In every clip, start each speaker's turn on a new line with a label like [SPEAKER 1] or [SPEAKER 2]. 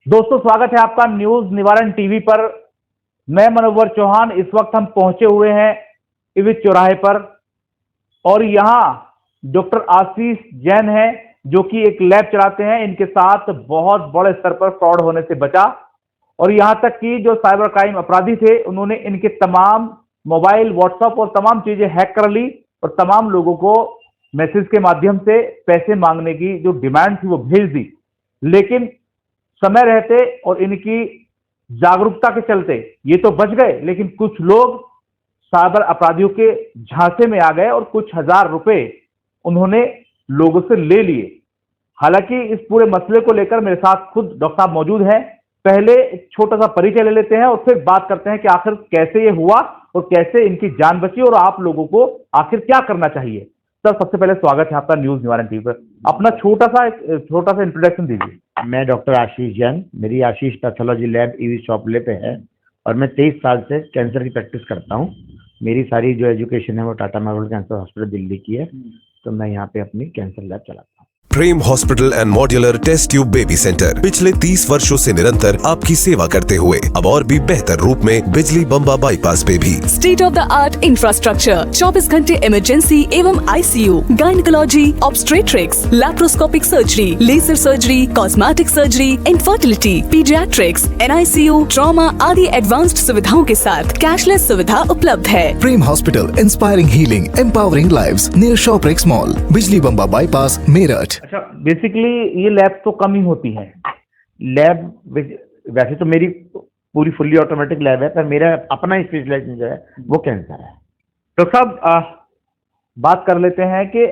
[SPEAKER 1] दोस्तों स्वागत है आपका न्यूज निवारण टीवी पर। मैं मनोवर चौहान। इस वक्त हम पहुंचे हुए हैं इविज चौराहे पर और यहाँ डॉक्टर आशीष जैन है जो कि एक लैब चलाते हैं। इनके साथ बहुत बड़े स्तर पर फ्रॉड होने से बचा और यहाँ तक कि जो साइबर क्राइम अपराधी थे उन्होंने इनके तमाम मोबाइल, व्हाट्सएप और तमाम चीजें हैक कर ली और तमाम लोगों को मैसेज के माध्यम से पैसे मांगने की जो डिमांड थी वो भेज दी। लेकिन समय रहते और इनकी जागरूकता के चलते ये तो बच गए, लेकिन कुछ लोग साइबर अपराधियों के झांसे में आ गए और कुछ हजार रुपए उन्होंने लोगों से ले लिए। हालांकि इस पूरे मसले को लेकर मेरे साथ खुद डॉक्टर साहब मौजूद हैं। पहले एक छोटा सा परिचय ले लेते हैं और फिर बात करते हैं कि आखिर कैसे ये हुआ और कैसे इनकी जान बची और आप लोगों को आखिर क्या करना चाहिए। सर, सबसे पहले स्वागत है आपका न्यूज निवारण टीवी पर। अपना छोटा सा इंट्रोडक्शन दीजिए।
[SPEAKER 2] मैं डॉक्टर आशीष जैन, मेरी आशीष पैथोलॉजी लैब ईवी चौपले पे है और मैं 23 साल से कैंसर की प्रैक्टिस करता हूँ। मेरी सारी जो एजुकेशन है वो Tata memorial cancer hospital Delhi की है, तो मैं यहाँ पे अपनी कैंसर लैब चलाता हूँ।
[SPEAKER 3] Prem hospital and modular test tube baby centre पिछले 30 वर्षों से निरंतर आपकी सेवा करते हुए अब और भी बेहतर रूप में बिजली बम्बा बाईपास पे भी
[SPEAKER 4] state of the art infrastructure, 24 घंटे इमरजेंसी एवं ICU, gynaecology, obstetrics, laparoscopic surgery, laser surgery, cosmetic surgery, infertility, paediatrics, NICU, trauma आदि एडवांस्ड सुविधाओं के साथ कैशलेस सुविधा उपलब्ध है।
[SPEAKER 5] Prem hospital, inspiring healing, empowering lives, near Shoprix mall, Bijli Bamba bypass, Meerut.
[SPEAKER 1] अच्छा, बेसिकली ये लैब तो कम ही होती है।
[SPEAKER 2] लैब वैसे तो मेरी पूरी फुल्ली ऑटोमेटिक लैब है, पर मेरा अपना स्पेशलाइजेशन जो है वो कैंसर है।
[SPEAKER 1] डॉक्टर साहब, बात कर लेते हैं कि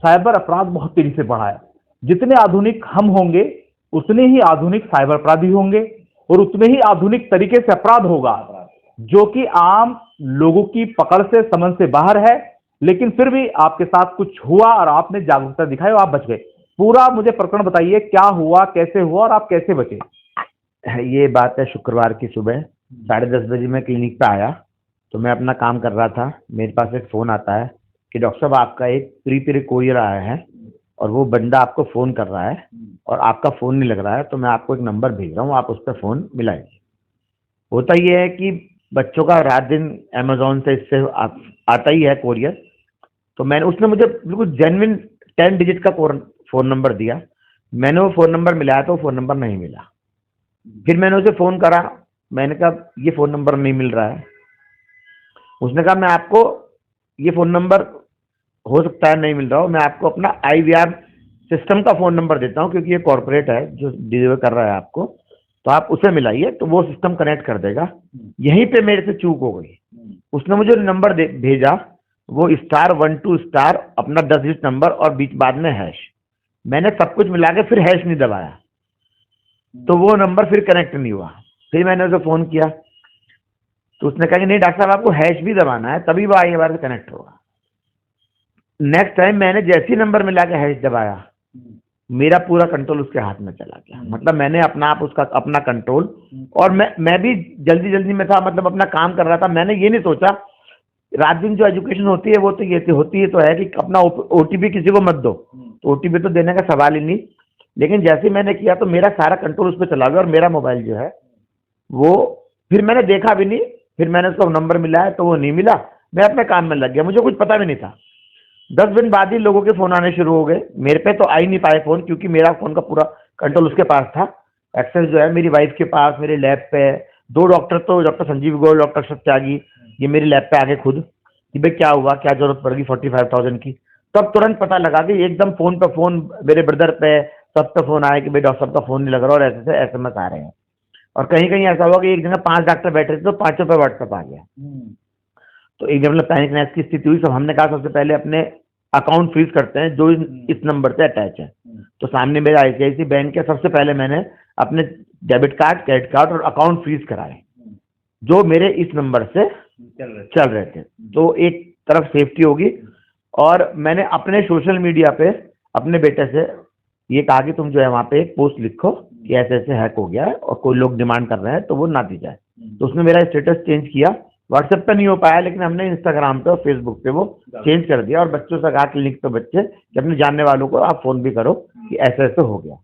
[SPEAKER 1] साइबर अपराध बहुत तेजी से बढ़ा है। जितने आधुनिक हम होंगे उतने ही आधुनिक साइबर अपराधी होंगे और उतने ही आधुनिक तरीके से अपराध होगा जो कि आम लोगों की पकड़ से, समझ से बाहर है। लेकिन फिर भी आपके साथ कुछ हुआ और आपने जागरूकता दिखाई और आप बच गए। पूरा मुझे प्रकरण बताइए, क्या हुआ, कैसे हुआ और आप कैसे बचे।
[SPEAKER 2] ये बात है शुक्रवार की सुबह 10:30 बजे मैं क्लिनिक पे आया, तो मैं अपना काम कर रहा था। मेरे पास एक फ़ोन आता है कि डॉक्टर साहब आपका एक प्री कोरियर आया है और वो बंदा आपको फ़ोन कर रहा है और आपका फ़ोन नहीं लग रहा है, तो मैं आपको एक नंबर भेज रहा हूँ, आप उस पर फ़ोन मिलाइए। होता ये है कि बच्चों का रात दिन अमेजोन से इससे आता ही है कोरियर, तो मैंने उसने मुझे बिल्कुल जेन्युइन 10 डिजिट का फ़ोन नंबर दिया। मैंने वो फ़ोन नंबर मिलाया तो वो फ़ोन नंबर नहीं मिला। फिर मैंने उसे फ़ोन करा, मैंने कहा ये फ़ोन नंबर नहीं मिल रहा है। उसने कहा मैं आपको ये फ़ोन नंबर हो सकता है नहीं मिल रहा हो, मैं आपको अपना IVR सिस्टम का फ़ोन नंबर देता हूँ क्योंकि ये कॉर्पोरेट है जो डिलीवर कर रहा है आपको, तो आप उसे मिलाइए तो वो सिस्टम कनेक्ट कर देगा। यहीं पे मेरे से चूक हो गई। उसने मुझे नंबर भेजा, वो *12* अपना 10 डिजिट नंबर और बीच बाद में हैश। मैंने सब कुछ मिला के फिर हैश नहीं दबाया तो वो नंबर फिर कनेक्ट नहीं हुआ। फिर मैंने उसे फ़ोन किया तो उसने कहा कि नहीं डॉक्टर साहब आपको हैश भी दबाना है तभी वो IVR से कनेक्ट होगा। नेक्स्ट टाइम मैंने जैसे ही नंबर मिला के हैश दबाया, मेरा पूरा कंट्रोल उसके हाथ में चला गया। मतलब मैंने अपना कंट्रोल, और मैं भी जल्दी में था, मतलब अपना काम कर रहा था। मैंने ये नहीं सोचा, रात दिन जो एजुकेशन होती है वो तो ये होती है तो है कि अपना OTP किसी को मत दो, तो OTP तो देने का सवाल ही नहीं। लेकिन जैसे मैंने किया तो मेरा सारा कंट्रोल उस पर चला गया और मेरा मोबाइल जो है वो फिर मैंने देखा भी नहीं। फिर मैंने उसका नंबर मिलाया तो वो नहीं मिला, मैं अपने काम में लग गया, मुझे कुछ पता भी नहीं था। 10 दिन बाद ही लोगों के फ़ोन आने शुरू हो गए। मेरे पे तो आ ही नहीं पाए फ़ोन क्योंकि मेरा फ़ोन का पूरा कंट्रोल उसके पास था। एक्सेस जो है मेरी वाइफ के पास, मेरे लैब पे 2 डॉक्टर, तो डॉक्टर संजीव गौर, डॉक्टर सत्यागी, ये मेरी लैब पे आगे खुद कि भाई क्या हुआ, क्या जरूरत पड़ेगी 45,000 की। तब तुरंत पता लगा कि एकदम फ़ोन पे फ़ोन, मेरे ब्रदर पे, सब पे फ़ोन आया कि भाई डॉक्टर साहब का फ़ोन नहीं लग रहा और ऐसे से SMS आ रहे हैं। और कहीं ऐसा हुआ कि एक जगह 5 डॉक्टर बैठे थे तो 5 पे व्हाट्सएप आ गया। तो एक जब पैनिक अटैक की स्थिति हुई, सब हमने कहा सबसे पहले अपने अकाउंट फ्रीज करते हैं जो इस नंबर से अटैच है। तो सामने मेरा ICICI बैंक है, सबसे पहले मैंने अपने डेबिट कार्ड, क्रेडिट कार्ड और अकाउंट फ्रीज कराए जो मेरे इस नंबर से चल रहे थे, तो एक तरफ सेफ्टी होगी। और मैंने अपने सोशल मीडिया पे अपने बेटे से ये कहा कि तुम जो है वहाँ पे एक पोस्ट लिखो कि ऐसे ऐसे हैक हो गया है और कोई लोग डिमांड कर रहे हैं तो वो ना दी जाए। तो उसने मेरा स्टेटस चेंज किया। व्हाट्सएप पे नहीं हो पाया, लेकिन हमने इंस्टाग्राम पे और फेसबुक पे वो चेंज कर दिया और बच्चों से कहा क्लिनिक पे बच्चे कि अपने जानने वालों को आप फ़ोन भी करो कि ऐसे ऐसे हो गया।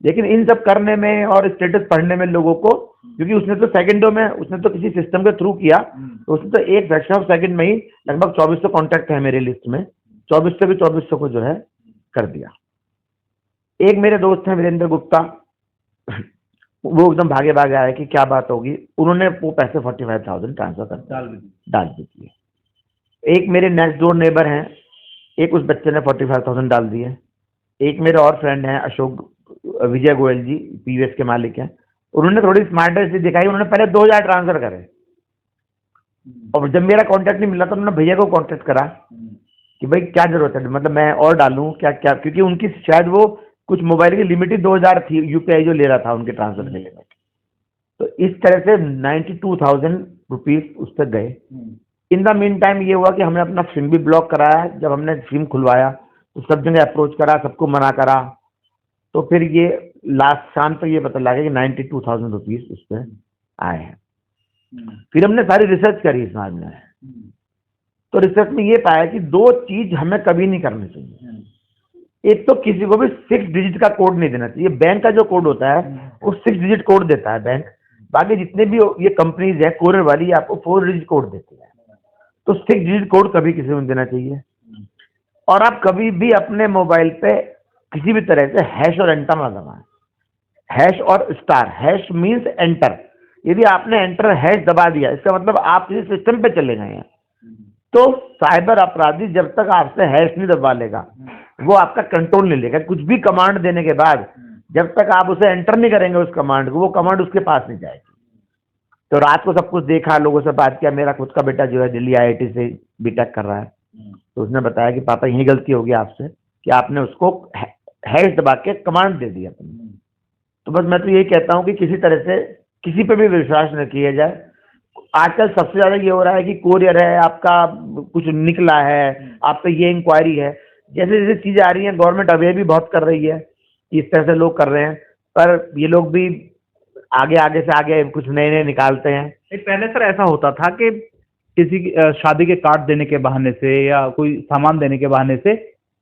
[SPEAKER 2] लेकिन इन सब करने में और स्टेटस पढ़ने में लोगों को, क्योंकि उसने तो सेकंडों में, उसने तो किसी सिस्टम के थ्रू किया, तो उसने तो एक फ्रैक्शन ऑफ सेकंड में ही लगभग 2400 कॉन्टैक्ट है मेरी लिस्ट में, 2400 भी 2400 को जो है कर दिया। एक मेरे दोस्त हैं वीरेंद्र गुप्ता, वो एकदम भागे भागे आए कि क्या बात होगी, उन्होंने वो पैसे 45,000 ट्रांसफर कर डाल दिए। एक मेरे नेक्स्ट डोर नेबर हैं, एक उस बच्चे ने 45,000 डाल दिए। एक मेरे और फ्रेंड हैं अशोक विजय गोयल जी, पीवीएस के मालिक हैं, उन्होंने थोड़ी स्मार्टनेस दिखाई, उन्होंने पहले 2,000 ट्रांसफर करे, और जब मेरा कांटेक्ट नहीं मिला तो उन्होंने भैया को कांटेक्ट करा कि भाई क्या जरूरत है, मतलब मैं और डालूं क्या क्या, क्योंकि उनकी शायद वो कुछ मोबाइल की लिमिट ही 2,000 थी, यूपीआई जो ले रहा था उनके ट्रांसफर के लिए। तो इस तरह से 92,000 रुपीज उस तक गए। इन द मीन टाइम ये हुआ कि हमने अपना सिम भी ब्लॉक कराया, जब हमने सिम खुलवाया तो सब जगह अप्रोच करा, सबको मना करा, तो फिर ये लास्ट शाम तक ये पता लगा कि 92,000 रुपीज उस पर आए हैं। फिर हमने सारी रिसर्च करी इस मामले में, तो रिसर्च में ये पाया कि दो चीज हमें कभी नहीं करनी चाहिए। एक तो किसी को भी 6 डिजिट का कोड नहीं देना चाहिए। बैंक का जो कोड होता है वो 6 डिजिट कोड देता है बैंक, बाकी जितने भी ये कंपनीज है कोरियर वाली आपको 4 डिजिट कोड देती है, तो 6 डिजिट कोड कभी किसी को देना चाहिए। और आप कभी भी अपने मोबाइल पे किसी भी तरह से हैश और एंटर ना दबाएं। हैश और स्टार, हैश मीन्स एंटर, यदि आपने एंटर हैश दबा दिया इसका मतलब आप किसी सिस्टम पे चले गए हैं, तो साइबर अपराधी जब तक आपसे हैश नहीं दबा लेगा वो आपका कंट्रोल नहीं लेगा। कुछ भी कमांड देने के बाद जब तक आप उसे एंटर नहीं करेंगे उस कमांड को, वो कमांड उसके पास नहीं जाएगी। तो रात को सब कुछ देखा, लोगों से बात किया, मेरा खुद का बेटा जो है दिल्ली IIT से बीटेक कर रहा है, तो उसने बताया कि पापा यही गलती होगी आपसे कि आपने उसको हैश दबा के कमांड दे दिया। तो बस मैं तो यही कहता हूँ कि किसी तरह से किसी पे भी विश्वास न किया जाए। आजकल सबसे ज्यादा ये हो रहा है कि कोरियर है आपका, कुछ निकला है आप पे, ये इंक्वायरी है, जैसे जैसे चीजें आ रही हैं गवर्नमेंट अवेयर भी बहुत कर रही है कि इस तरह से लोग कर रहे हैं, पर ये लोग भी आगे से आगे कुछ नए नए निकालते हैं।
[SPEAKER 1] पहले सर ऐसा होता था कि किसी की शादी के कार्ड देने के बहाने से या कोई सामान देने के बहाने से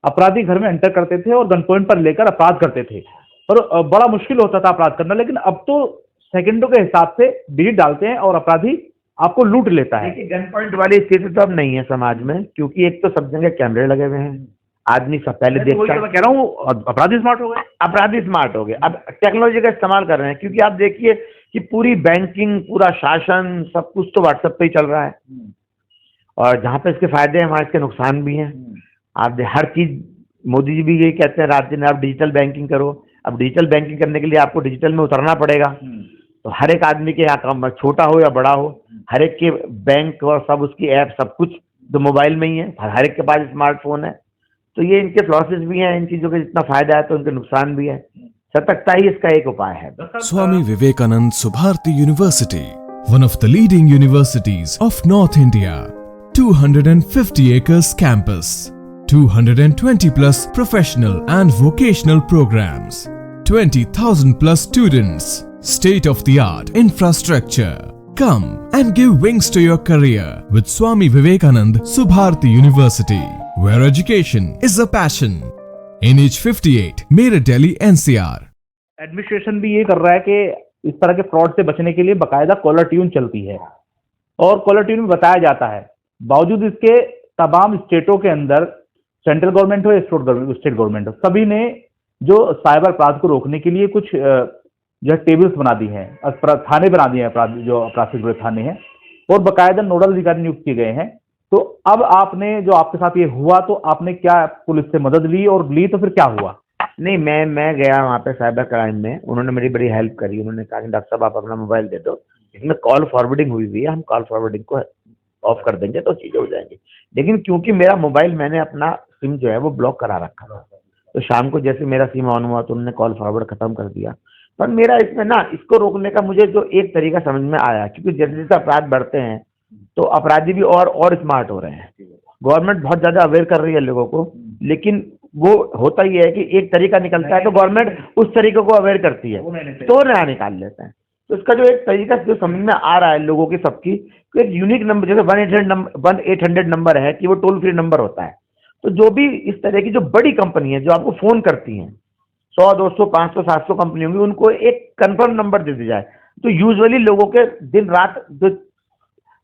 [SPEAKER 1] अपराधी घर में एंटर करते थे और गन पॉइंट पर लेकर अपराध करते थे, और बड़ा मुश्किल होता था अपराध करना। लेकिन अब तो सेकंडों के हिसाब से डिजिट डालते हैं और अपराधी आपको लूट लेता है।
[SPEAKER 2] देखिए गन पॉइंट वाली स्थिति तो अब नहीं है समाज में, क्योंकि एक तो सब जगह कैमरे लगे हुए हैं, आदमी सब पहले देखता है।
[SPEAKER 1] मैं कह रहा हूँ अपराधी स्मार्ट हो गए,
[SPEAKER 2] अपराधी स्मार्ट हो गए, अब टेक्नोलॉजी का इस्तेमाल कर रहे हैं, क्योंकि आप देखिए कि पूरी बैंकिंग, पूरा शासन, सब कुछ तो व्हाट्सएप पे ही चल रहा है, और जहाँ पे इसके फायदे हैं वहाँ इसके नुकसान भी हैं। आप हर चीज, मोदी जी भी यही कहते हैं रात दिन आप डिजिटल बैंकिंग करो। अब डिजिटल बैंकिंग करने के लिए आपको डिजिटल में उतरना पड़ेगा, तो हर एक आदमी के यहाँ छोटा हो या बड़ा हो, हर एक के बैंक और सब उसकी ऐप सब कुछ तो मोबाइल में ही है, हर एक के पास स्मार्टफोन है। तो ये इनके फ्लॉसेस भी हैं, इन चीजों के जितना फायदा है तो उनके नुकसान भी है। सतर्कता ही इसका एक उपाय है।
[SPEAKER 6] Swami Vivekanand Subharti University, one of the leading universities of North India. 250 acres campus, 220 plus professional and vocational programs, 20,000 plus students, state of the art infrastructure. Come and give wings to your career with Swami Vivekanand Subharti University, where education is a passion. NH58, Meerut, Delhi, NCR.
[SPEAKER 1] Administration भी ये कर रहा है कि इस तरह के fraud से बचने के लिए बकायदा कॉलर ट्यून चलती है, और कॉलर ट्यून में बताया जाता है, बावजूद इसके तमाम स्टेटों के अंदर, सेंट्रल गवर्नमेंट हो या स्टेट गवर्नमेंट हो, सभी ने जो साइबर अपराध को रोकने के लिए कुछ जो टेबल्स बना दी हैं, थाने बना दिए हैं, अपराध जो अपराध से जुड़े थाने हैं, और बकायदा नोडल अधिकारी नियुक्त किए गए हैं। तो अब आपने जो आपके साथ ये हुआ, तो आपने क्या पुलिस से मदद ली, और ली तो फिर क्या हुआ?
[SPEAKER 2] नहीं, मैं गया वहाँ पे साइबर क्राइम में, उन्होंने मेरी बड़ी हेल्प करी। उन्होंने कहा कि डॉक्टर साहब आप अपना मोबाइल दे दो, इसमें कॉल फॉरवर्डिंग हुई है, हम कॉल फॉरवर्डिंग को ऑफ कर देंगे तो चीजें हो जाएंगी। लेकिन क्योंकि मेरा मोबाइल, मैंने अपना सिम जो है वो ब्लॉक करा रखा था, तो शाम को जैसे मेरा सिम ऑन हुआ तो उन्होंने कॉल फॉरवर्ड खत्म कर दिया। पर मेरा इसमें ना, इसको रोकने का मुझे जो एक तरीका समझ में आया, क्योंकि जैसे जैसे अपराध बढ़ते हैं तो अपराधी भी और स्मार्ट हो रहे हैं। गवर्नमेंट बहुत ज्यादा अवेयर कर रही है लोगों को, लेकिन वो होता ही है कि एक तरीका निकलता है तो गवर्नमेंट उस तरीके को अवेयर करती है, तो नया निकाल लेते हैं। तो इसका जो एक तरीका जो समझ में आ रहा है लोगों की सबकी, एक यूनिक नंबर, जैसे 1-800 नंबर है कि वो टोल फ्री नंबर होता है। तो जो भी इस तरह की जो बड़ी कंपनी है जो आपको फोन करती हैं, 100, 200, 500, 700 कंपनी होंगी, उनको एक कंफर्म नंबर दे दिया जाए। तो यूजुअली लोगों के दिन रात जो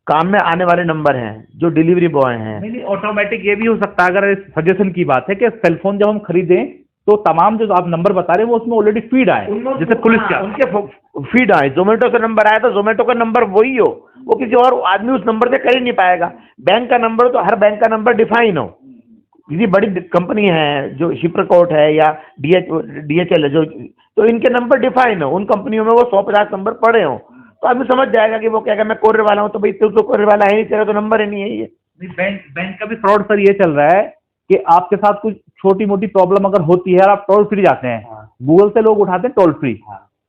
[SPEAKER 2] काम में आने वाले नंबर हैं, जो डिलीवरी बॉय हैं।
[SPEAKER 1] नहीं, ऑटोमेटिक ये भी हो सकता है, अगर सजेशन की बात है कि सेलफोन जब हम खरीदें तो तमाम जो आप नंबर बता रहे हैं वो उसमें ऑलरेडी फीड आए, जैसे पुलिस का
[SPEAKER 2] उनके फीड आए। जोमेटो का नंबर आया तो जोमेटो का नंबर वही हो, वो किसी और आदमी उस नंबर से कर ही नहीं पाएगा। बैंक का नंबर हो तो हर बैंक का नंबर डिफाइन हो। किसी बड़ी कंपनी है जो शिप्रकोट है या DHL है, जो तो इनके नंबर डिफाइन हो, उन कंपनियों में वो 100-50 नंबर पड़े हो, तो आदमी समझ जाएगा कि वो क्या मैं कोरियर वाला हूँ, तो भाई तू तो कोरियर वाला है नहीं, तेरा तो नंबर ही नहीं है ये।
[SPEAKER 1] बैंक का भी फ्रॉड सर ये चल रहा है कि आपके साथ कुछ छोटी मोटी प्रॉब्लम अगर होती है और आप टोल फ्री जाते हैं, गूगल से लोग उठाते हैं टोल फ्री,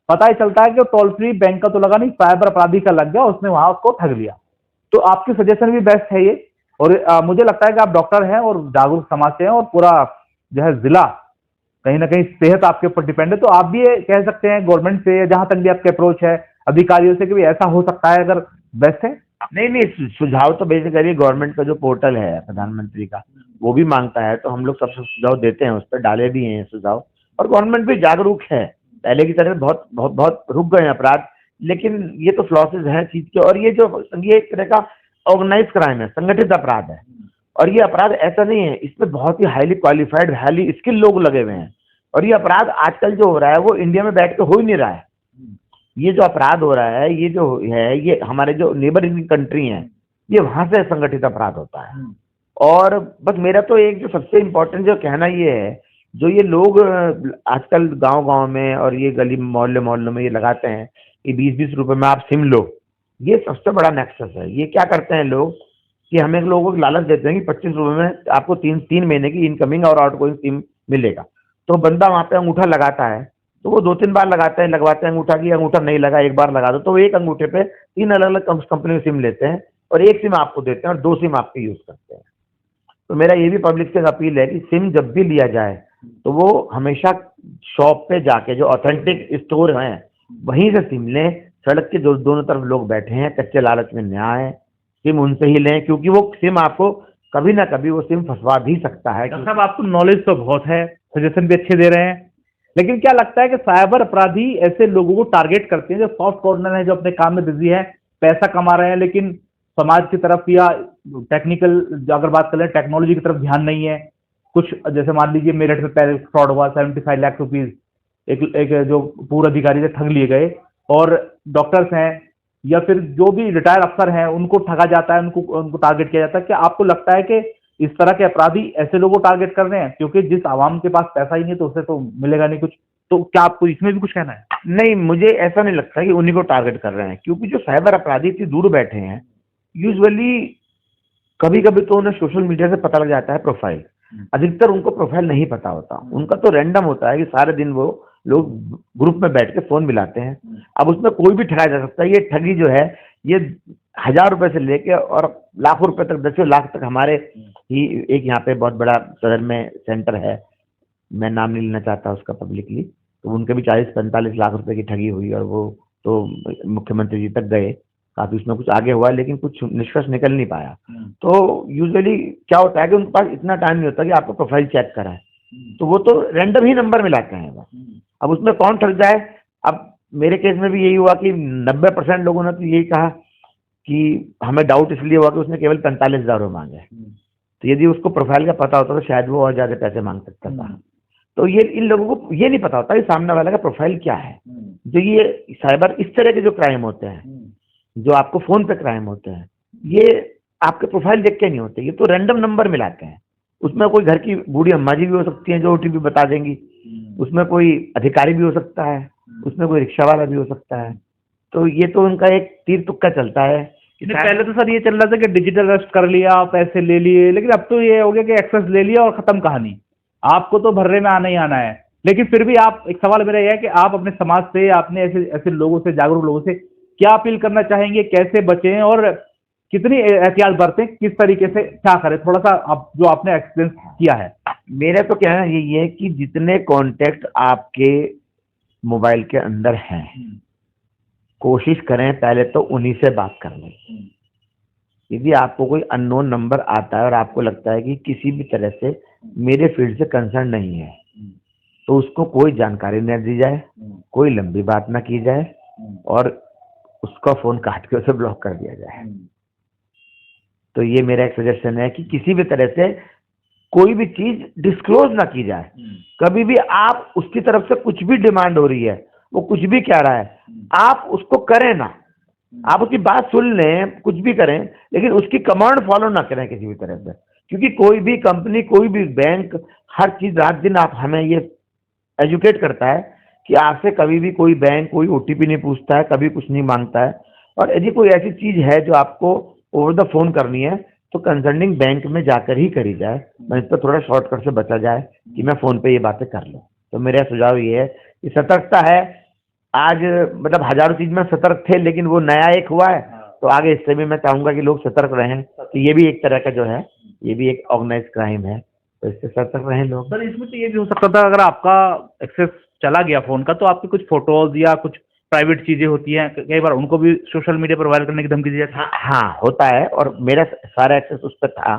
[SPEAKER 1] पता ही चलता है कि टोल फ्री बैंक का तो लगा नहीं, साइबर अपराधी का लग गया, उसने वहां उसको ठग लिया। तो आपकी सजेशन भी बेस्ट है ये। और मुझे लगता है कि आप डॉक्टर हैं और जागरूक समाज से हैं और पूरा जो है जिला कहीं ना कहीं सेहत आपके ऊपर डिपेंड है, तो आप भी ये कह सकते हैं गवर्नमेंट से, जहां तक भी आपके अप्रोच है अधिकारियों से, कि भी ऐसा हो सकता है, अगर बेस्ट है।
[SPEAKER 2] नहीं, सुझाव तो बेसिकली गवर्नमेंट का जो पोर्टल है प्रधानमंत्री का, वो भी मांगता है, तो हम लोग सबसे सुझाव देते हैं, उस पर डाले भी हैं सुझाव। और गवर्नमेंट भी जागरूक है, पहले की तरह बहुत बहुत बहुत रुक गए अपराध, लेकिन ये तो फ्लॉसेज हैं चीज के। और ये एक तरह का ऑर्गेनाइज क्राइम है, संगठित अपराध है। और ये अपराध ऐसा नहीं है, इसमें बहुत ही हाईली क्वालिफाइड, हाईली स्किल लोग लगे हुए हैं। और ये अपराध आजकल जो हो रहा है वो इंडिया में बैठ के हो ही नहीं रहा है। ये जो अपराध हो रहा है, ये जो है, ये हमारे जो नेबरिंग कंट्री हैं, ये वहां से संगठित अपराध होता है। और बस मेरा तो एक जो सबसे इम्पोर्टेंट जो कहना ये है, जो ये लोग आजकल गांव-गांव में और ये गली मोहल्ले में ये लगाते हैं कि 20-20 रुपए में आप सिम लो, ये सबसे बड़ा नेक्सस है। ये क्या करते हैं लोग कि हमें लोगों को लालच देते हैं कि 25 रुपए में आपको 3 महीने की इनकमिंग और आउटगोइंग सिम मिलेगा। तो बंदा वहां पे अंगूठा लगाता है, तो वो 2-3 बार लगवाते हैं अंगूठा की, अंगूठा नहीं लगा, एक बार लगा दो, तो वो एक अंगूठे पे 3 अलग-अलग कंपनी में सिम लेते हैं और एक सिम आपको देते हैं और 2 सिम आपके यूज करते हैं। तो मेरा ये भी पब्लिक से अपील है कि सिम जब भी लिया जाए तो वो हमेशा शॉप पे जाके, जो ऑथेंटिक स्टोर हैं वहीं से सिम लें। सड़क के जो दोनों तरफ लोग बैठे हैं, कच्चे लालच में न आए, सिम उनसे ही लें, क्योंकि वो सिम आपको कभी ना कभी वो सिम फंसवा भी सकता है।
[SPEAKER 1] डॉक्टर साहब, आपको नॉलेज तो बहुत है, सजेशन भी अच्छे दे रहे हैं, लेकिन क्या लगता है कि साइबर अपराधी ऐसे लोगों को टारगेट करते हैं जो सॉफ्ट कॉर्नर है, जो अपने काम में बिजी है, पैसा कमा रहे हैं, लेकिन समाज की तरफ या टेक्निकल अगर बात करें टेक्नोलॉजी की तरफ ध्यान नहीं है। कुछ जैसे मान लीजिए मेरठ में पहले फ्रॉड हुआ, 75 लाख रुपीज एक जो पूर्व अधिकारी से ठग लिए गए, और डॉक्टर्स हैं या फिर जो भी रिटायर अफसर हैं उनको ठगा जाता है, उनको टारगेट किया जाता है। क्या आपको लगता है कि इस तरह के अपराधी ऐसे लोगों को टारगेट कर रहे हैं? क्योंकि जिस आवाम के पास पैसा ही नहीं तो उसे तो मिलेगा नहीं कुछ। तो क्या आपको इसमें भी कुछ कहना है?
[SPEAKER 2] नहीं, मुझे ऐसा नहीं लगता कि उन्हीं को टारगेट कर रहे हैं, क्योंकि जो साइबर अपराधी इतनी दूर बैठे हैं, यूजुअली कभी कभी तो उन्हें सोशल मीडिया से पता लग जाता है प्रोफाइल। अधिकतर उनको प्रोफाइल नहीं पता होता, उनका तो रैंडम होता है कि सारे दिन वो लोग ग्रुप में बैठ के फोन मिलाते हैं। अब उसमें कोई भी ठगा जा सकता है। ये ठगी जो है, ये 1000 रुपए से लेके और लाखों रुपए तक, 10 लाख तक, हमारे ही एक यहाँ पे बहुत बड़ा सदर में सेंटर है, मैं नाम नहीं लेना चाहता उसका पब्लिकली, तो उनके भी 40-45 लाख रुपए की ठगी हुई और वो तो मुख्यमंत्री जी तक गए, काफी उसमें कुछ आगे हुआ, लेकिन कुछ निष्कर्ष निकल नहीं पाया। तो यूजुअली क्या होता है कि उनके पास इतना टाइम नहीं होता कि आपको प्रोफाइल चेक कराए, तो वो तो रैंडम ही नंबर मिलाते हैं बस। अब उसमें कौन ठग जाए। अब मेरे केस में भी यही हुआ कि 90% लोगों ने तो यही कहा कि हमें डाउट इसलिए हुआ कि उसने केवल 45,000 मांगे, तो यदि उसको प्रोफाइल का पता होता तो शायद वो और ज्यादा पैसे मांग सकता था। तो ये इन लोगों को ये नहीं पता होता कि सामने वाले का प्रोफाइल क्या है। जो ये साइबर इस तरह के जो क्राइम होते हैं, जो आपको फोन पे क्राइम होते हैं, ये आपके प्रोफाइल देख के नहीं होते, ये तो रैंडम नंबर मिलाते हैं। उसमें कोई घर की बूढ़ी अम्मा जी भी हो सकती हैं जो OTP बता देंगी, उसमें कोई अधिकारी भी हो सकता है, उसमें कोई रिक्शा वाला भी हो सकता है। तो ये तो उनका एक तीर तुक्का चलता है।
[SPEAKER 1] पहले तो सर ये चल रहा था कि डिजिटल अरेस्ट कर लिया, पैसे ले लिए, लेकिन अब तो ये हो गया कि एक्सेस ले लिया और खत्म कहानी, आपको तो भर्रे में आना ही आना है। लेकिन फिर भी आप, एक सवाल मेरा यह है कि आप अपने समाज से, आपने ऐसे लोगों से, जागरूक लोगों से क्या अपील करना चाहेंगे, कैसे बचें और कितनी एहतियात बरतें, किस तरीके से क्या करें? थोड़ा सा आप जो आपने एक्सपीरियंस किया है।
[SPEAKER 2] मेरा तो कहना यही है कि जितने कॉन्टेक्ट आपके मोबाइल के अंदर हैं, कोशिश करें पहले तो उन्हीं से बात कर लें। यदि आपको कोई अननोन नंबर आता है और आपको लगता है कि किसी भी तरह से मेरे फील्ड से कंसर्न नहीं है, तो उसको कोई जानकारी न दी जाए, कोई लंबी बात ना की जाए और उसका फोन काट के उसे ब्लॉक कर दिया जाए। तो ये मेरा एक सजेशन है कि किसी भी तरह से कोई भी चीज डिस्क्लोज ना की जाए। कभी भी आप उसकी तरफ से कुछ भी डिमांड हो रही है, वो कुछ भी कह रहा है, आप उसको करें ना, आप उसकी बात सुन लें, कुछ भी करें, लेकिन उसकी कमांड फॉलो ना करें किसी भी तरह से। क्योंकि कोई भी कंपनी, कोई भी बैंक, हर चीज रात दिन आप हमें ये एजुकेट करता है कि आपसे कभी भी कोई बैंक कोई ओटीपी नहीं पूछता है, कभी कुछ नहीं मांगता है। और यदि कोई ऐसी चीज है जो आपको ओवर द फोन करनी है तो कंसर्निंग बैंक में जाकर ही करी जाए, इस पर थोड़ा शॉर्टकट से बचा जाए कि मैं फोन पे ये बातें कर लूँ। तो मेरा सुझाव ये है कि सतर्कता है। आज मतलब हजारों चीज में सतर्क थे, लेकिन वो नया एक हुआ है, तो आगे इससे भी मैं चाहूंगा कि लोग सतर्क रहें। तो ये भी एक तरह का जो है, ये भी एक ऑर्गेनाइज क्राइम है, तो इससे सतर्क रहें लोग।
[SPEAKER 1] सर इसमें तो ये भी हो सकता था, अगर आपका एक्सेस चला गया फोन का, तो आपकी कुछ फोटोज या कुछ प्राइवेट चीजें होती हैं, कई बार उनको भी सोशल मीडिया पर वायरल करने की धमकी दी जाती है।
[SPEAKER 2] हाँ होता है, और मेरा सारा एक्सेस उस पर था।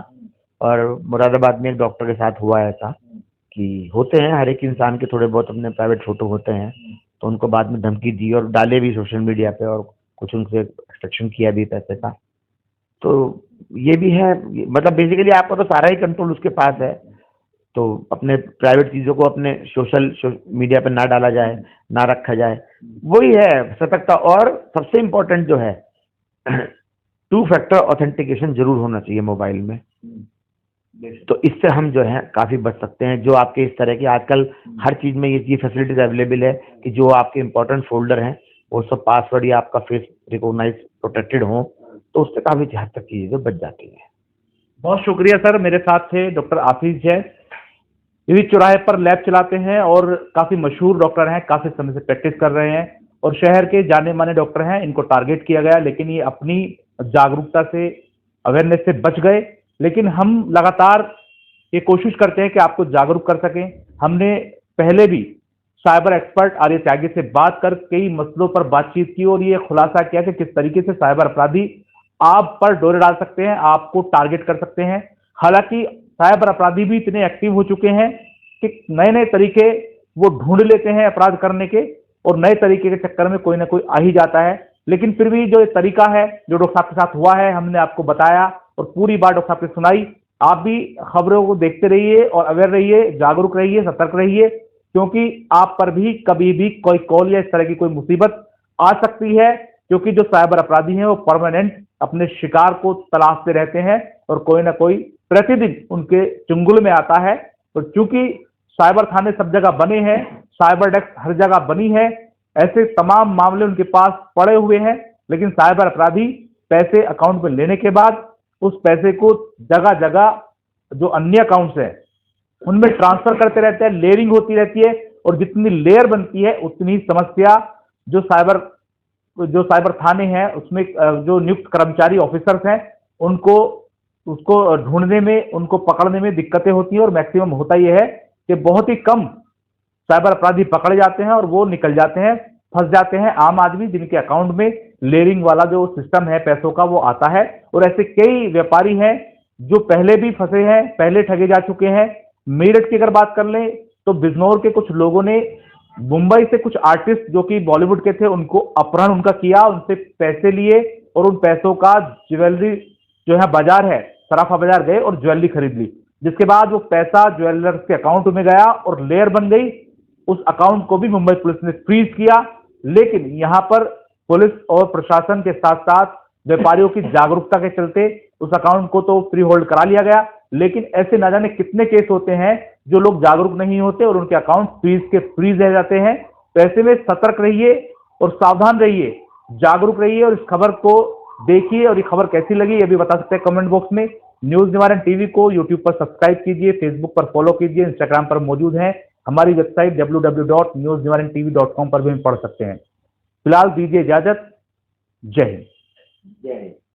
[SPEAKER 2] और मुरादाबाद में एक डॉक्टर के साथ हुआ ऐसा कि होते हैं, हर एक इंसान के थोड़े बहुत अपने प्राइवेट फोटो होते हैं, तो उनको बाद में धमकी दी और डाले भी सोशल मीडिया पे, और कुछ उनसे एक्सट्रैक्शन किया भी पैसे का। तो ये भी है, मतलब बेसिकली आपका तो सारा ही कंट्रोल उसके पास है। तो अपने प्राइवेट चीज़ों को अपने सोशल मीडिया पे ना डाला जाए, ना रखा जाए, वही है सतर्कता। और सबसे इम्पोर्टेंट जो है 2 फैक्टर ऑथेंटिकेशन जरूर होना चाहिए मोबाइल में। तो इससे हम जो है काफ़ी बच सकते हैं। जो आपके इस तरह की आजकल हर चीज़ में ये फैसिलिटीज अवेलेबल है कि जो आपके इंपॉर्टेंट फोल्डर हैं वो सब पासवर्ड या आपका फेस रिकॉग्नाइज प्रोटेक्टेड हो, तो उससे काफ़ी हद तक चीज़ें बच जाती हैं।
[SPEAKER 1] बहुत शुक्रिया सर। मेरे साथ थे डॉक्टर आशीष जैन, ये चौराहे पर लैब चलाते हैं और काफी मशहूर डॉक्टर हैं, काफी समय से प्रैक्टिस कर रहे हैं और शहर के जाने माने डॉक्टर हैं। इनको टारगेट किया गया, लेकिन ये अपनी जागरूकता से, अवेयरनेस से बच गए। लेकिन हम लगातार ये कोशिश करते हैं कि आपको जागरूक कर सकें। हमने पहले भी साइबर एक्सपर्ट आर्य त्यागी से बात कर कई मसलों पर बातचीत की और ये खुलासा किया कि किस तरीके से साइबर अपराधी आप पर डोरे डाल सकते हैं, आपको टारगेट कर सकते हैं। हालांकि साइबर अपराधी भी इतने एक्टिव हो चुके हैं कि नए नए तरीके वो ढूंढ लेते हैं अपराध करने के, और नए तरीके के चक्कर में कोई ना कोई आ ही जाता है। लेकिन फिर भी जो तरीका है जो डॉक्टर साहब के साथ हुआ है, हमने आपको बताया और पूरी बात डॉक्टर साहब की सुनाई। आप भी खबरों को देखते रहिए और अवेयर रहिए, जागरूक रहिए, सतर्क रहिए, क्योंकि आप पर भी कभी भी कोई कॉल या इस तरह की कोई मुसीबत आ सकती है। क्योंकि जो साइबर अपराधी हैं वो परमानेंट अपने शिकार को तलाशते रहते हैं और कोई ना कोई प्रतिदिन उनके चुंगल में आता है। तो चूंकि साइबर थाने सब जगह बने हैं, साइबर डेस्क हर जगह बनी है, ऐसे तमाम मामले उनके पास पड़े हुए हैं, लेकिन साइबर अपराधी पैसे अकाउंट में लेने के बाद उस पैसे को जगह जगह जो अन्य अकाउंट्स हैं उनमें ट्रांसफर करते रहते हैं, लेयरिंग होती रहती है, और जितनी लेयर बनती है उतनी समस्या जो साइबर थाने हैं उसमें जो नियुक्त कर्मचारी ऑफिसर्स हैं उनको उसको ढूंढने में, उनको पकड़ने में दिक्कतें होती हैं। और मैक्सिमम होता यह है कि बहुत ही कम साइबर अपराधी पकड़े जाते हैं और वो निकल जाते हैं, फंस जाते हैं आम आदमी जिनके अकाउंट में लेयरिंग वाला जो सिस्टम है पैसों का वो आता है। और ऐसे कई व्यापारी हैं जो पहले भी फंसे हैं, पहले ठगे जा चुके हैं। मेरठ की अगर बात कर लें तो बिजनौर के कुछ लोगों ने मुंबई से कुछ आर्टिस्ट जो कि बॉलीवुड के थे उनको अपहरण उनका किया, उनसे पैसे लिए और उन पैसों का ज्वेलरी जो है बाजार है सराफा बाजार गए और ज्वेलरी खरीद ली, जिसके बाद वो पैसा ज्वेलर्स के अकाउंट में गया और लेयर बन गई। उस अकाउंट को भी मुंबई पुलिस ने फ्रीज किया। लेकिन यहां पर पुलिस और प्रशासन के साथ साथ व्यापारियों की जागरूकता के चलते उस अकाउंट को तो फ्री होल्ड करा लिया गया। लेकिन ऐसे ना जाने कितने केस होते हैं जो लोग जागरूक नहीं होते और उनके अकाउंट फ्रीज रह जाते हैं। तो ऐसे में सतर्क रहिए और सावधान रहिए, जागरूक रहिए और इस खबर को देखिए। और ये खबर कैसी लगी ये भी बता सकते हैं कमेंट बॉक्स में। न्यूज निवारण टीवी को यूट्यूब पर सब्सक्राइब कीजिए, फेसबुक पर फॉलो कीजिए, इंस्टाग्राम पर मौजूद हैं। हमारी वेबसाइट www.newsnivarantv.com पर भी पढ़ सकते हैं। फिलहाल दीजिए इजाजत। जय हिंद।